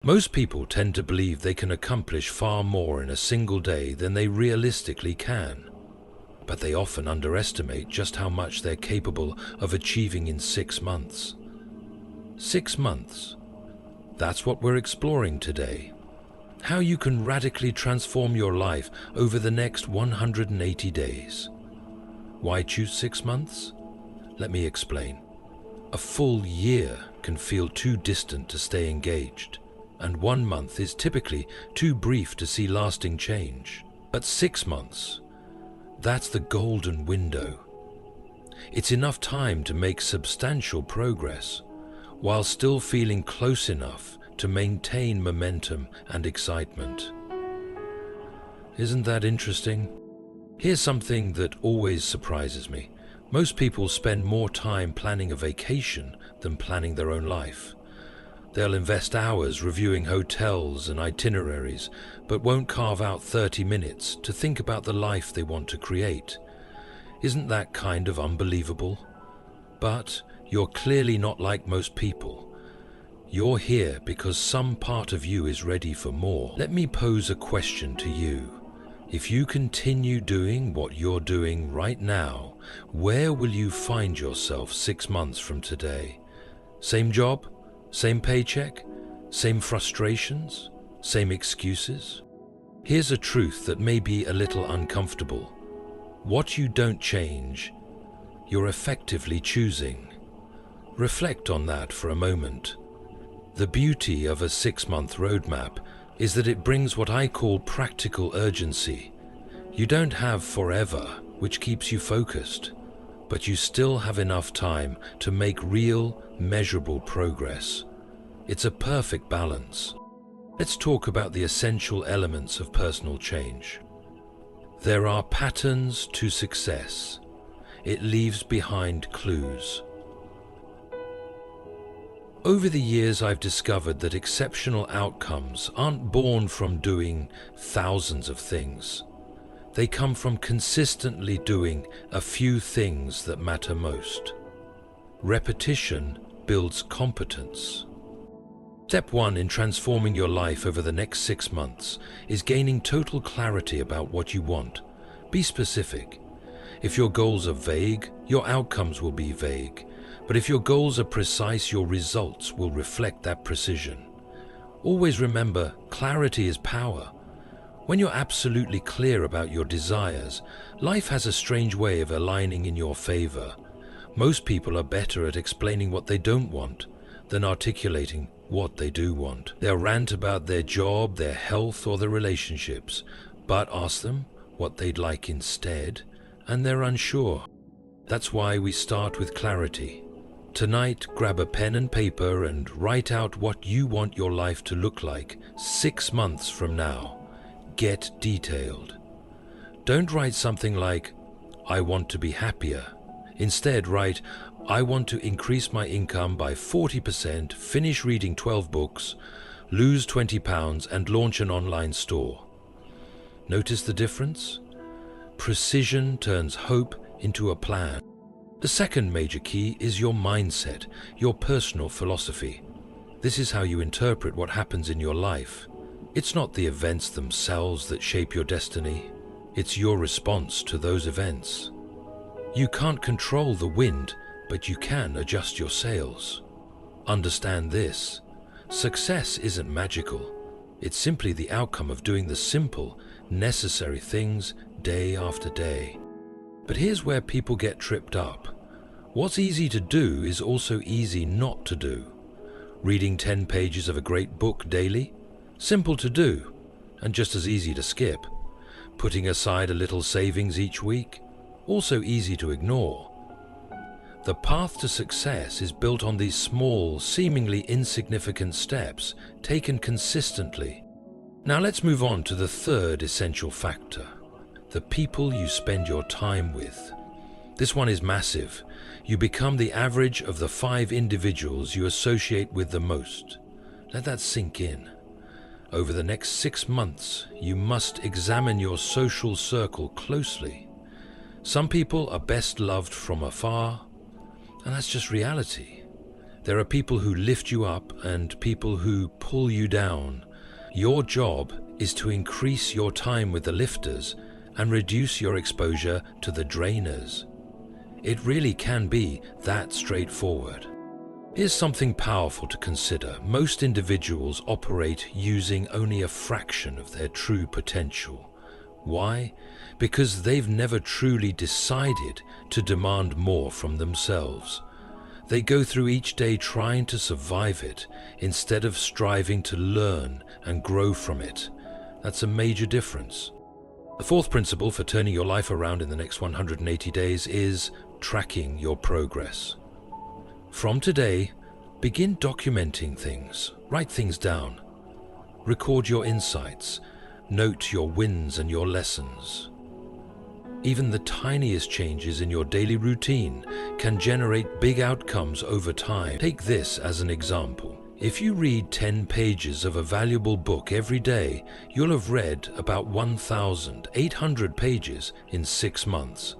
Most people tend to believe they can accomplish far more in a single day than they realistically can, but they often underestimate just how much they're capable of achieving in 6 months. 6 months. That's what we're exploring today. How you can radically transform your life over the next 180 days. Why choose 6 months? Let me explain. A full year can feel too distant to stay engaged, and 1 month is typically too brief to see lasting change. But 6 months, that's the golden window. It's enough time to make substantial progress, while still feeling close enough to maintain momentum and excitement. Isn't that interesting? Here's something that always surprises me. Most people spend more time planning a vacation than planning their own life. They'll invest hours reviewing hotels and itineraries, but won't carve out 30 minutes to think about the life they want to create. Isn't that kind of unbelievable? But you're clearly not like most people. You're here because some part of you is ready for more. Let me pose a question to you. If you continue doing what you're doing right now, where will you find yourself 6 months from today? Same job? Same paycheck? Same frustrations? Same excuses? Here's a truth that may be a little uncomfortable. What you don't change, you're effectively choosing. Reflect on that for a moment. The beauty of a 6-month roadmap is that it brings what I call practical urgency. You don't have forever, which keeps you focused, but you still have enough time to make real, measurable progress. It's a perfect balance. Let's talk about the essential elements of personal change. There are patterns to success. It leaves behind clues. Over the years, I've discovered that exceptional outcomes aren't born from doing thousands of things. They come from consistently doing a few things that matter most. Repetition builds competence. Step 1 in transforming your life over the next 6 months is gaining total clarity about what you want. Be specific. If your goals are vague, your outcomes will be vague. But if your goals are precise, your results will reflect that precision. Always remember, clarity is power. When you're absolutely clear about your desires, life has a strange way of aligning in your favor. Most people are better at explaining what they don't want than articulating what they do want. They'll rant about their job, their health, or their relationships, but ask them what they'd like instead, and they're unsure. That's why we start with clarity. Tonight, grab a pen and paper and write out what you want your life to look like 6 months from now. Get detailed. Don't write something like, "I want to be happier." Instead, write, "I want to increase my income by 40%, finish reading 12 books, lose 20 pounds, and launch an online store." Notice the difference? Precision turns hope into a plan. The second major key is your mindset, your personal philosophy. This is how you interpret what happens in your life. It's not the events themselves that shape your destiny. It's your response to those events. You can't control the wind, but you can adjust your sails. Understand this. Success isn't magical. It's simply the outcome of doing the simple, necessary things day after day. But here's where people get tripped up. What's easy to do is also easy not to do. Reading 10 pages of a great book daily? Simple to do, and just as easy to skip. Putting aside a little savings each week? Also easy to ignore. The path to success is built on these small, seemingly insignificant steps, taken consistently. Now let's move on to the third essential factor. The people you spend your time with. This one is massive. You become the average of the 5 individuals you associate with the most. Let that sink in. Over the next 6 months, you must examine your social circle closely. Some people are best loved from afar, and that's just reality. There are people who lift you up and people who pull you down. Your job is to increase your time with the lifters and reduce your exposure to the drainers. It really can be that straightforward. Here's something powerful to consider. Most individuals operate using only a fraction of their true potential. Why? Because they've never truly decided to demand more from themselves. They go through each day trying to survive it instead of striving to learn and grow from it. That's a major difference. The fourth principle for turning your life around in the next 180 days is tracking your progress. From today, begin documenting things. Write things down. Record your insights. Note your wins and your lessons. Even the tiniest changes in your daily routine can generate big outcomes over time. Take this as an example. If you read 10 pages of a valuable book every day, you'll have read about 1,800 pages in 6 months.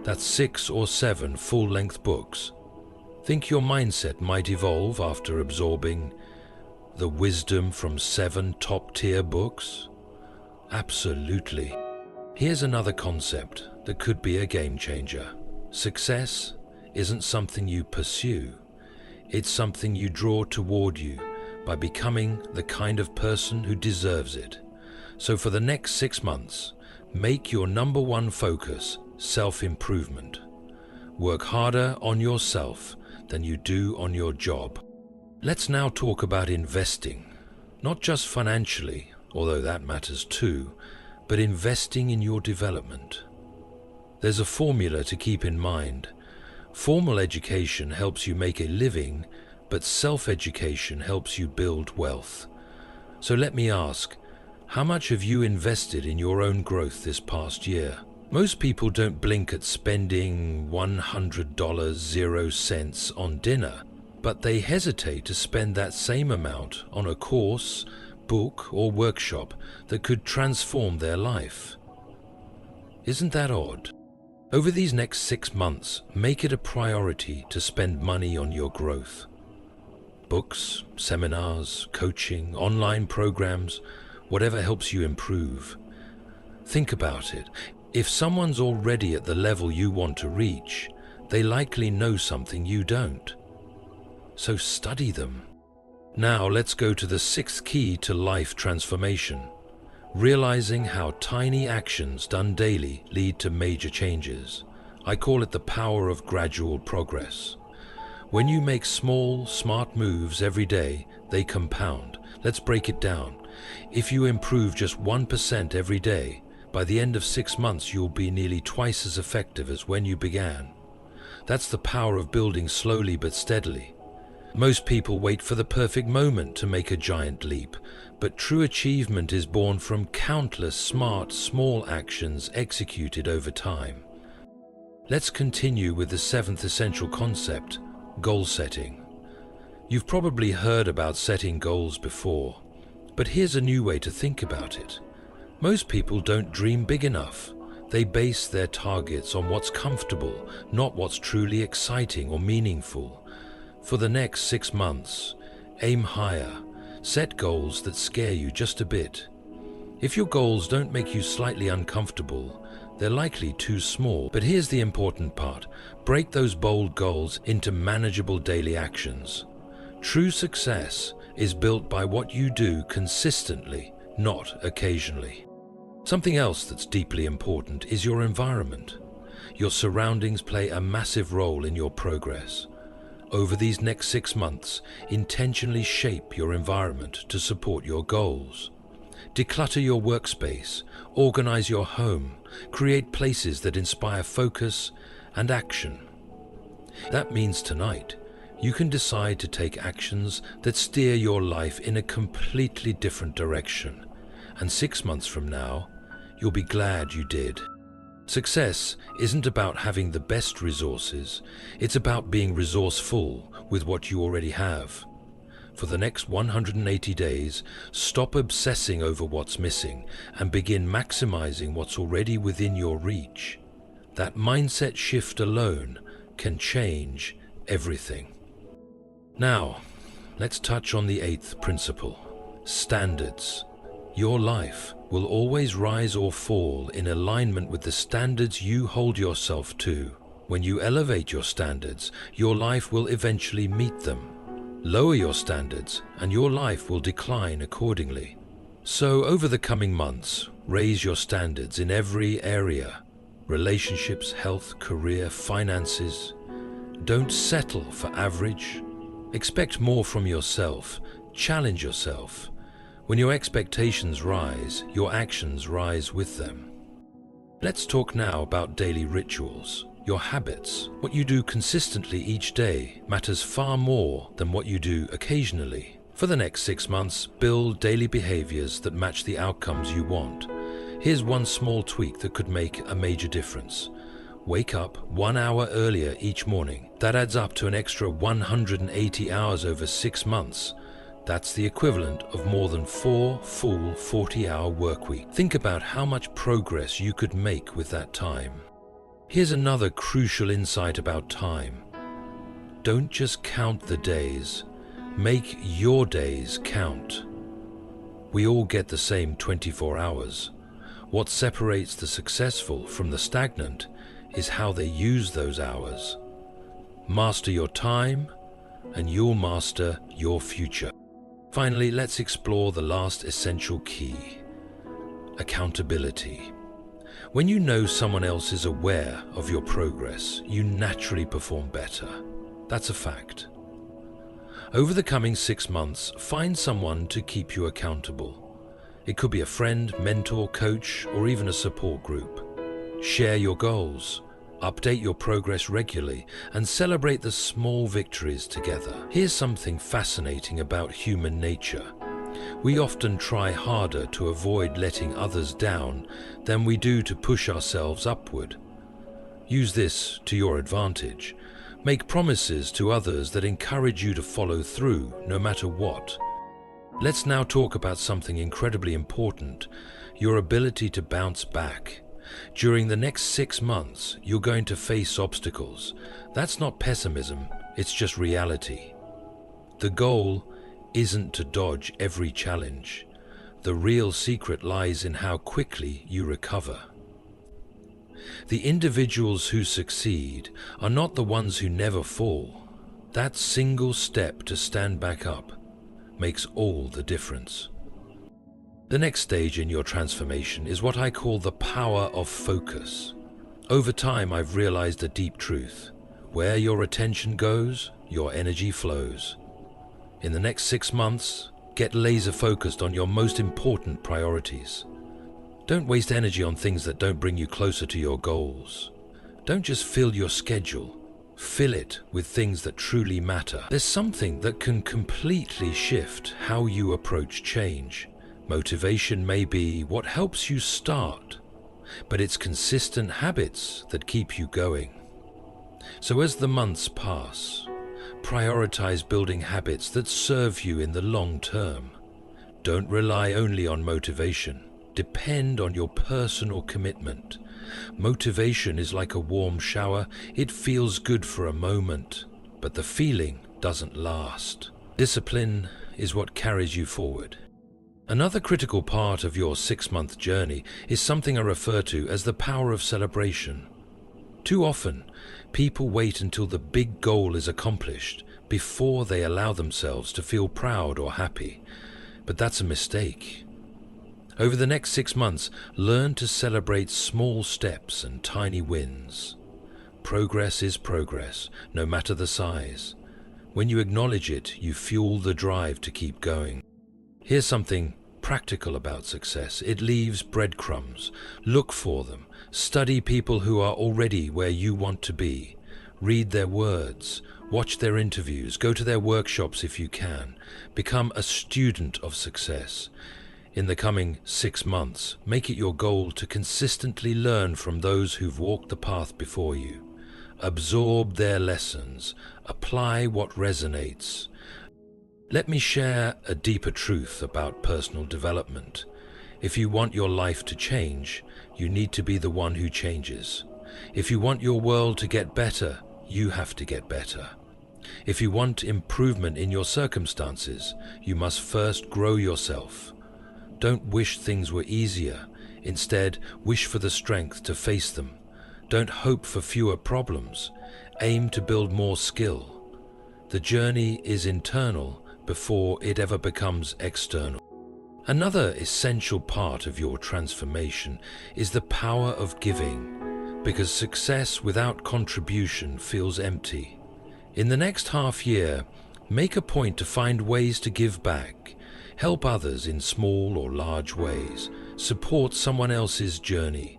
That's 6 or 7 full-length books. Think your mindset might evolve after absorbing the wisdom from 7 top-tier books? Absolutely. Here's another concept that could be a game changer. Success isn't something you pursue. It's something you draw toward you by becoming the kind of person who deserves it. So for the next 6 months, make your number one focus self-improvement. Work harder on yourself than you do on your job. Let's now talk about investing. Not just financially, although that matters too, but investing in your development. There's a formula to keep in mind. Formal education helps you make a living, but self-education helps you build wealth. So let me ask, how much have you invested in your own growth this past year? Most people don't blink at spending $100 0 cents on dinner, but they hesitate to spend that same amount on a course, book, or workshop that could transform their life. Isn't that odd? Over these next 6 months, make it a priority to spend money on your growth. Books, seminars, coaching, online programs, whatever helps you improve. Think about it. If someone's already at the level you want to reach, they likely know something you don't. So study them. Now let's go to the 6th key to life transformation. Realizing how tiny actions done daily lead to major changes. I call it the power of gradual progress. When you make small, smart moves every day, they compound. Let's break it down. If you improve just 1% every day, by the end of 6 months you'll be nearly twice as effective as when you began. That's the power of building slowly but steadily. Most people wait for the perfect moment to make a giant leap, but true achievement is born from countless smart, small actions executed over time. Let's continue with the 7th essential concept, goal setting. You've probably heard about setting goals before, but here's a new way to think about it. Most people don't dream big enough. They base their targets on what's comfortable, not what's truly exciting or meaningful. For the next 6 months, aim higher. Set goals that scare you just a bit. If your goals don't make you slightly uncomfortable, they're likely too small. But here's the important part. Break those bold goals into manageable daily actions. True success is built by what you do consistently, not occasionally. Something else that's deeply important is your environment. Your surroundings play a massive role in your progress. Over these next 6 months, intentionally shape your environment to support your goals. Declutter your workspace, organize your home, create places that inspire focus and action. That means tonight, you can decide to take actions that steer your life in a completely different direction. And 6 months from now, you'll be glad you did. Success isn't about having the best resources, it's about being resourceful with what you already have. For the next 180 days, stop obsessing over what's missing and begin maximizing what's already within your reach. That mindset shift alone can change everything. Now, let's touch on the eighth principle: standards. Your life will always rise or fall in alignment with the standards you hold yourself to. When you elevate your standards, your life will eventually meet them. Lower your standards, and your life will decline accordingly. So, over the coming months, raise your standards in every area: relationships, health, career, finances. Don't settle for average. Expect more from yourself. Challenge yourself. When your expectations rise, your actions rise with them. Let's talk now about daily rituals. Your habits. What you do consistently each day matters far more than what you do occasionally. For the next 6 months, build daily behaviors that match the outcomes you want. Here's one small tweak that could make a major difference. Wake up 1 hour earlier each morning. That adds up to an extra 180 hours over 6 months. That's the equivalent of more than 4 full 40-hour work weeks. Think about how much progress you could make with that time. Here's another crucial insight about time. Don't just count the days. Make your days count. We all get the same 24 hours. What separates the successful from the stagnant is how they use those hours. Master your time, and you'll master your future. Finally, let's explore the last essential key: accountability. When you know someone else is aware of your progress, you naturally perform better. That's a fact. Over the coming 6 months, find someone to keep you accountable. It could be a friend, mentor, coach, or even a support group. Share your goals, update your progress regularly, and celebrate the small victories together. Here's something fascinating about human nature. We often try harder to avoid letting others down than we do to push ourselves upward. Use this to your advantage. Make promises to others that encourage you to follow through, no matter what. Let's now talk about something incredibly important: your ability to bounce back. During the next 6 months, you're going to face obstacles. That's not pessimism, it's just reality. The goal isn't to dodge every challenge. The real secret lies in how quickly you recover. The individuals who succeed are not the ones who never fall. That single step to stand back up makes all the difference. The next stage in your transformation is what I call the power of focus. Over time, I've realized a deep truth. Where your attention goes, your energy flows. In the next 6 months, get laser focused on your most important priorities. Don't waste energy on things that don't bring you closer to your goals. Don't just fill your schedule. Fill it with things that truly matter. There's something that can completely shift how you approach change. Motivation may be what helps you start, but it's consistent habits that keep you going. So as the months pass, prioritize building habits that serve you in the long term. Don't rely only on motivation. Depend on your personal commitment. Motivation is like a warm shower. It feels good for a moment, but the feeling doesn't last. Discipline is what carries you forward. Another critical part of your 6-month journey is something I refer to as the power of celebration. Too often, people wait until the big goal is accomplished before they allow themselves to feel proud or happy. But that's a mistake. Over the next 6 months, learn to celebrate small steps and tiny wins. Progress is progress, no matter the size. When you acknowledge it, you fuel the drive to keep going. Here's something practical about success. It leaves breadcrumbs. Look for them. Study people who are already where you want to be. Read their words. Watch their interviews. Go to their workshops if you can. Become a student of success. In the coming 6 months, make it your goal to consistently learn from those who've walked the path before you. Absorb their lessons. Apply what resonates. Let me share a deeper truth about personal development. If you want your life to change, you need to be the one who changes. If you want your world to get better, you have to get better. If you want improvement in your circumstances, you must first grow yourself. Don't wish things were easier. Instead, wish for the strength to face them. Don't hope for fewer problems. Aim to build more skill. The journey is internal before it ever becomes external. Another essential part of your transformation is the power of giving, because success without contribution feels empty. In the next half year, make a point to find ways to give back. Help others in small or large ways. Support someone else's journey.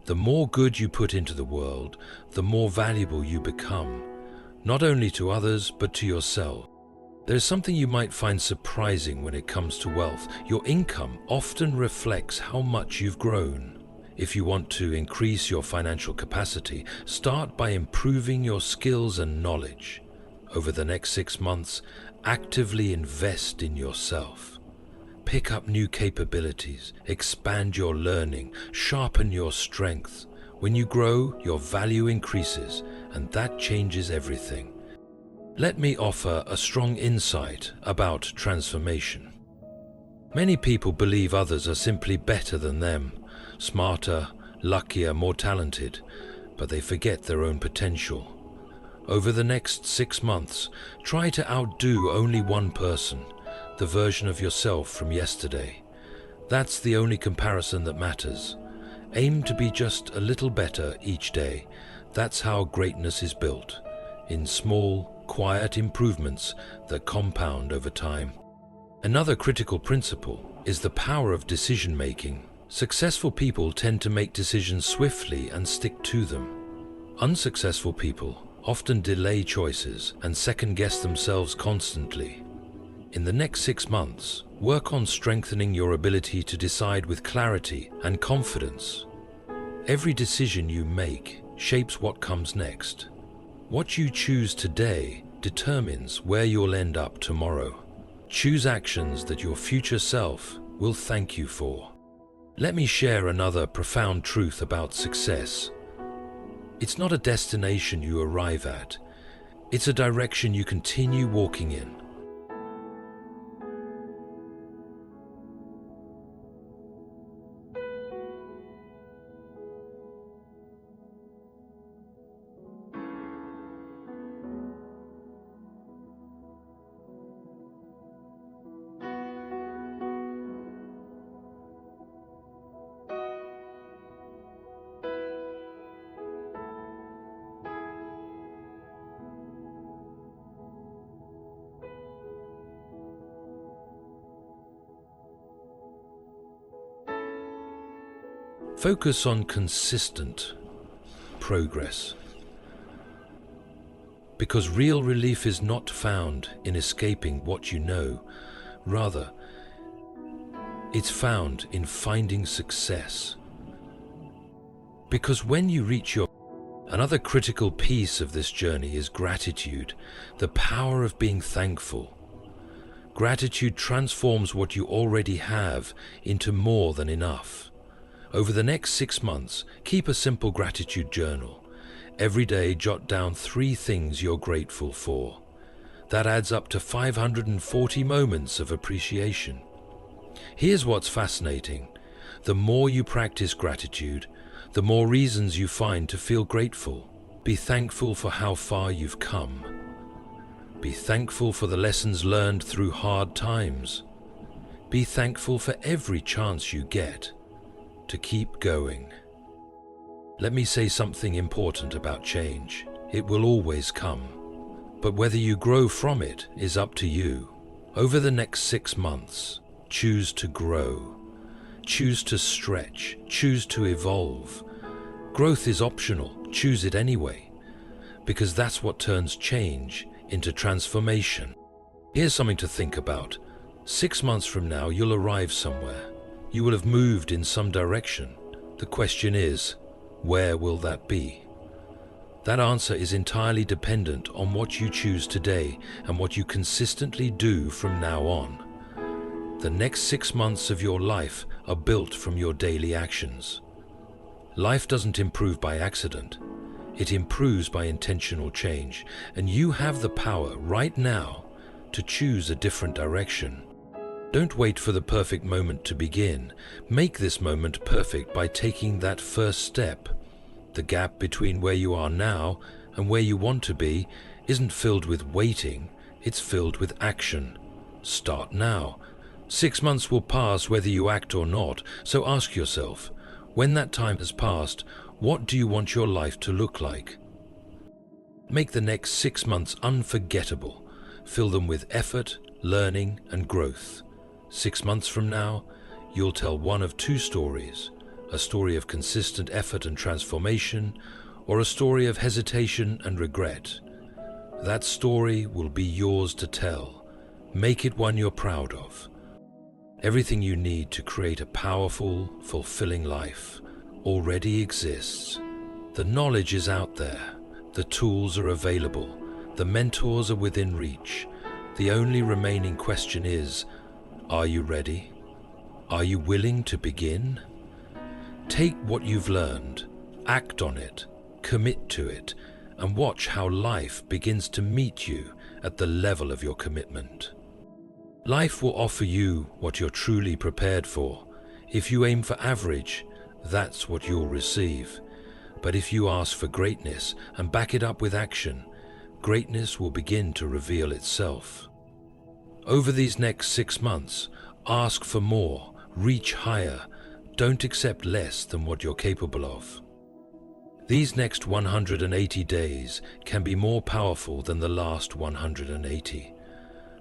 The more good you put into the world, the more valuable you become, not only to others, but to yourself. There's something you might find surprising when it comes to wealth. Your income often reflects how much you've grown. If you want to increase your financial capacity, start by improving your skills and knowledge. Over the next 6 months, actively invest in yourself. Pick up new capabilities, expand your learning, sharpen your strengths. When you grow, your value increases, and that changes everything. Let me offer a strong insight about transformation. Many people believe others are simply better than them, smarter, luckier, more talented, but they forget their own potential. Over the next 6 months, try to outdo only one person, the version of yourself from yesterday. That's the only comparison that matters. Aim to be just a little better each day. That's how greatness is built, in small, quiet improvements that compound over time. Another critical principle is the power of decision-making. Successful people tend to make decisions swiftly and stick to them. Unsuccessful people often delay choices and second-guess themselves constantly. In the next 6 months, work on strengthening your ability to decide with clarity and confidence. Every decision you make shapes what comes next. What you choose today determines where you'll end up tomorrow. Choose actions that your future self will thank you for. Let me share another profound truth about success. It's not a destination you arrive at. It's a direction you continue walking in. Focus on consistent progress, because real relief is not found in escaping what you know. Rather, it's found in finding success. Because when you reach your... Another critical piece of this journey is gratitude, the power of being thankful. Gratitude transforms what you already have into more than enough. Over the next 6 months, keep a simple gratitude journal. Every day, jot down 3 things you're grateful for. That adds up to 540 moments of appreciation. Here's what's fascinating. The more you practice gratitude, the more reasons you find to feel grateful. Be thankful for how far you've come. Be thankful for the lessons learned through hard times. Be thankful for every chance you get to keep going. Let me say something important about change. It will always come, but whether you grow from it is up to you. Over the next 6 months, choose to grow. Choose to stretch. Choose to evolve. Growth is optional. Choose it anyway, because that's what turns change into transformation. Here's something to think about. 6 months from now, you'll arrive somewhere. You will have moved in some direction. The question is, where will that be? That answer is entirely dependent on what you choose today and what you consistently do from now on. The next 6 months of your life are built from your daily actions. Life doesn't improve by accident. It improves by intentional change, and you have the power right now to choose a different direction. Don't wait for the perfect moment to begin. Make this moment perfect by taking that first step. The gap between where you are now and where you want to be isn't filled with waiting, it's filled with action. Start now. 6 months will pass whether you act or not, so ask yourself, when that time has passed, what do you want your life to look like? Make the next 6 months unforgettable. Fill them with effort, learning, and growth. 6 months from now, you'll tell one of two stories: a story of consistent effort and transformation, or a story of hesitation and regret. That story will be yours to tell. Make it one you're proud of. Everything you need to create a powerful, fulfilling life already exists. The knowledge is out there. The tools are available. The mentors are within reach. The only remaining question is, are you ready? Are you willing to begin? Take what you've learned, act on it, commit to it, and watch how life begins to meet you at the level of your commitment. Life will offer you what you're truly prepared for. If you aim for average, that's what you'll receive. But if you ask for greatness and back it up with action, greatness will begin to reveal itself. Over these next 6 months, ask for more, reach higher, don't accept less than what you're capable of. These next 180 days can be more powerful than the last 180.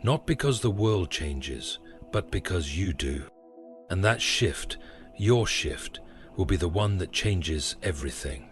Not because the world changes, but because you do. And that shift, your shift, will be the one that changes everything.